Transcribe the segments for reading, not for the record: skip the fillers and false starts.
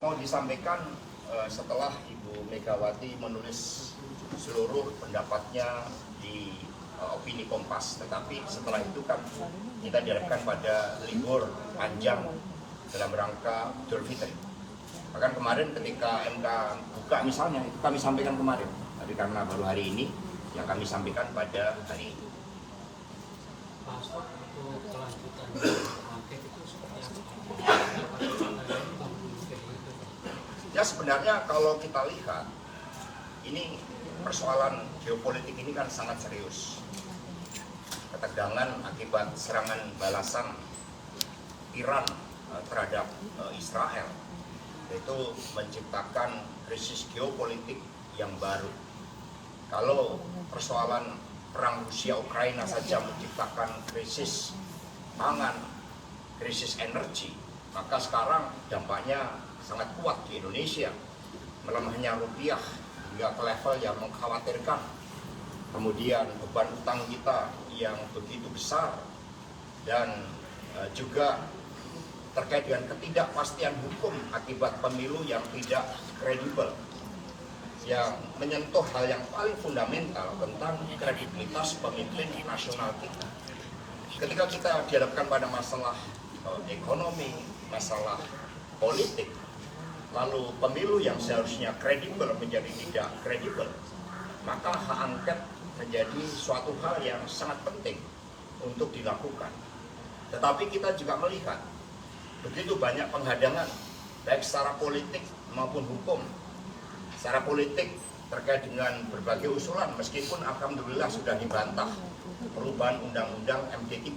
Mau disampaikan setelah Ibu Megawati menulis seluruh pendapatnya di opini Kompas, tetapi setelah itu kan kita diharapkan pada libur panjang dalam rangka Idul Fitri. Bahkan kemarin ketika MK buka misalnya, itu kami sampaikan kemarin, tapi karena baru hari ini yang kami sampaikan pada hari ini. Pak Hasto, untuk kelanjutan angket itu seperti apa? Ya sebenarnya kalau kita lihat, ini persoalan geopolitik ini kan sangat serius. Ketegangan akibat serangan balasan Iran terhadap Israel itu menciptakan krisis geopolitik yang baru. Kalau persoalan perang Rusia-Ukraina saja menciptakan krisis pangan, krisis energi, maka sekarang dampaknya sangat kuat di Indonesia. Melemahnya rupiah hingga ke level yang mengkhawatirkan. Kemudian beban utang kita yang begitu besar, dan juga terkait dengan ketidakpastian hukum akibat pemilu yang tidak kredibel, yang menyentuh hal yang paling fundamental tentang kredibilitas pemimpin nasional kita. Ketika kita dihadapkan pada masalah ekonomi, masalah politik, lalu pemilu yang seharusnya kredibel menjadi tidak kredibel, maka hak angket menjadi suatu hal yang sangat penting untuk dilakukan. Tetapi kita juga melihat begitu banyak penghadangan, baik secara politik maupun hukum. Secara politik terkait dengan berbagai usulan, meskipun alhamdulillah sudah dibantah perubahan undang-undang MD3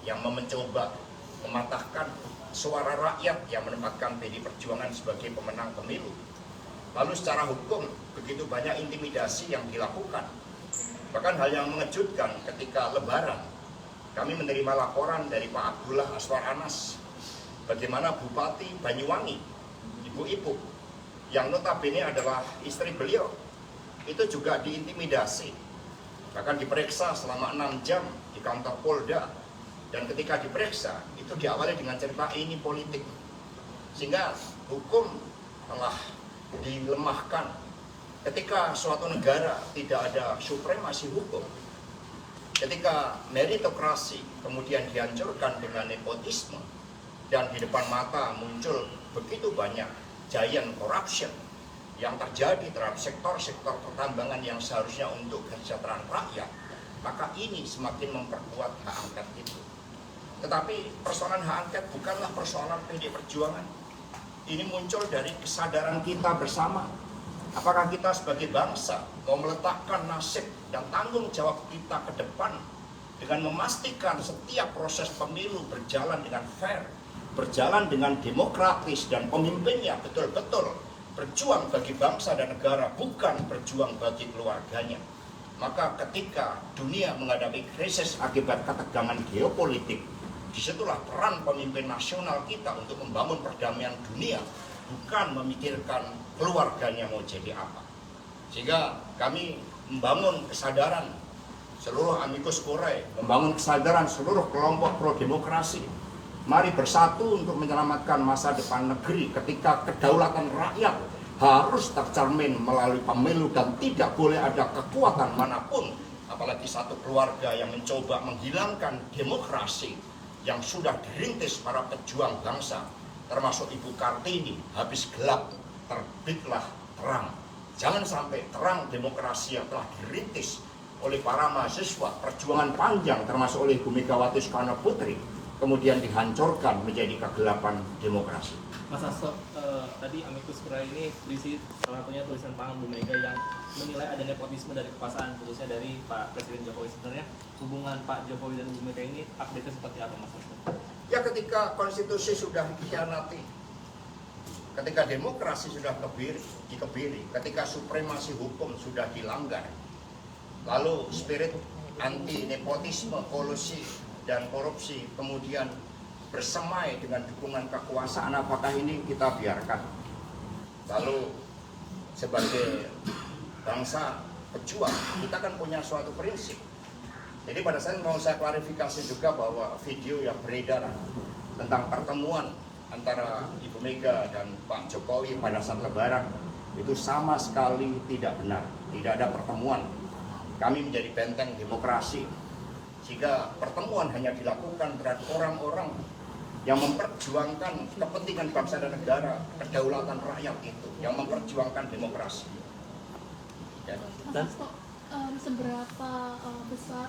yang mencoba mematahkan suara rakyat yang menempatkan PD Perjuangan sebagai pemenang pemilu. Lalu secara hukum begitu banyak intimidasi yang dilakukan. Bahkan hal yang mengejutkan ketika Lebaran, kami menerima laporan dari Pak Abdullah Aswar Anas, bagaimana Bupati Banyuwangi, Ibu-ibu, yang notabene adalah istri beliau, itu juga diintimidasi. Bahkan diperiksa selama 6 jam di kantor Polda. Dan ketika diperiksa, itu diawali dengan cerita ini politik. Sehingga hukum telah dilemahkan. Ketika suatu negara tidak ada supremasi hukum, ketika meritokrasi kemudian dihancurkan dengan nepotisme, dan di depan mata muncul begitu banyak giant corruption yang terjadi terhadap sektor-sektor pertambangan yang seharusnya untuk kesejahteraan rakyat, maka ini semakin memperkuat hak angket itu. Tetapi persoalan hak angket bukanlah persoalan PD Perjuangan. Ini muncul dari kesadaran kita bersama. Apakah kita sebagai bangsa mau meletakkan nasib dan tanggung jawab kita ke depan dengan memastikan setiap proses pemilu berjalan dengan fair, berjalan dengan demokratis, dan pemimpinnya betul-betul berjuang bagi bangsa dan negara, bukan berjuang bagi keluarganya. Maka ketika dunia menghadapi krisis akibat ketegangan geopolitik, disitulah peran pemimpin nasional kita untuk membangun perdamaian dunia, bukan memikirkan keluarganya mau jadi apa. Sehingga kami membangun kesadaran seluruh amicus curiae, membangun kesadaran seluruh kelompok pro-demokrasi. Mari bersatu untuk menyelamatkan masa depan negeri ketika kedaulatan rakyat harus tercermin melalui pemilu, dan tidak boleh ada kekuatan manapun, apalagi satu keluarga yang mencoba menghilangkan demokrasi yang sudah dirintis para pejuang bangsa, termasuk Ibu Kartini. Habis gelap, terbitlah terang. Jangan sampai terang demokrasi yang telah dirintis oleh para mahasiswa, perjuangan panjang termasuk oleh Ibu Megawati Soekarno Putri, kemudian dihancurkan menjadi kegelapan demokrasi. Mas Hasto, tadi amicus curiae ini berisi salah satunya tulisan Pak Bu Mega yang menilai ada nepotisme dari kekuasaan, khususnya dari Pak Presiden Jokowi. Sebenarnya hubungan Pak Jokowi dan Bu Mega ini update-nya seperti apa, Mas Hasto? Ya, ketika konstitusi sudah dikhianati, ketika demokrasi sudah dikebiri, ketika supremasi hukum sudah dilanggar, lalu spirit anti nepotisme, kolusi, dan korupsi kemudian bersemai dengan dukungan kekuasaan, apakah ini kita biarkan? Lalu sebagai bangsa pejuang, kita kan punya suatu prinsip. Jadi pada saat mau saya klarifikasi juga bahwa video yang beredar tentang pertemuan antara Ibu Mega dan Pak Jokowi pada saat Lebaran itu sama sekali tidak benar. Tidak ada pertemuan. Kami menjadi benteng demokrasi, sehingga pertemuan hanya dilakukan terhadap orang-orang yang memperjuangkan kepentingan bangsa dan negara, kedaulatan rakyat itu, yang memperjuangkan demokrasi. Ya. Mas Hasto, seberapa besar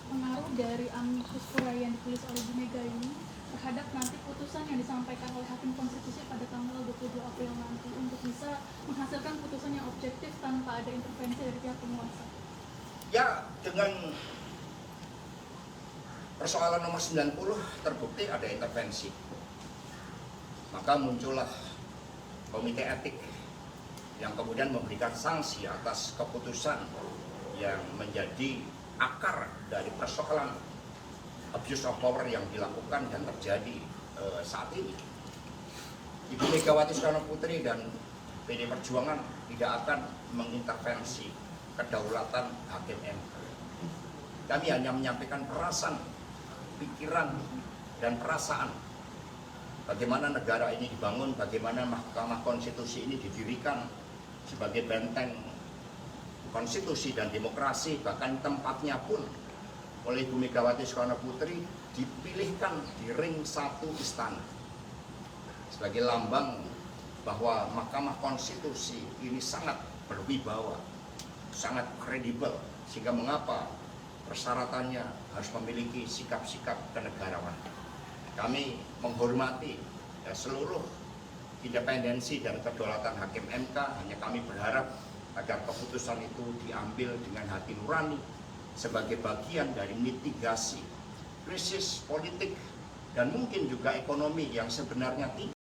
pengaruh dari amikus kurai yang ditulis oleh Bu Mega ini terhadap nanti putusan yang disampaikan oleh Hakim Konstitusi pada tanggal 22 April nanti untuk bisa menghasilkan putusan yang objektif tanpa ada intervensi dari pihak penguasa? Ya, dengan persoalan nomor 90 terbukti ada intervensi. Maka muncullah komite etik yang kemudian memberikan sanksi atas keputusan yang menjadi akar dari persoalan abuse of power yang dilakukan dan terjadi saat ini. Ibu Megawati Soekarno Putri dan PD Perjuangan tidak akan mengintervensi kedaulatan Hakim MK. Kami hanya menyampaikan perasaan, pikiran, dan perasaan bagaimana negara ini dibangun, bagaimana Mahkamah Konstitusi ini didirikan sebagai benteng konstitusi dan demokrasi, bahkan tempatnya pun oleh Ibu Megawati Soekarno Putri dipilihkan di ring 1 istana sebagai lambang bahwa Mahkamah Konstitusi ini sangat berwibawa, sangat kredibel, sehingga mengapa persyaratannya harus memiliki sikap-sikap kenegarawanan. Kami menghormati seluruh independensi dan kedaulatan Hakim MK, hanya kami berharap agar keputusan itu diambil dengan hati nurani sebagai bagian dari mitigasi krisis politik dan mungkin juga ekonomi yang sebenarnya tidak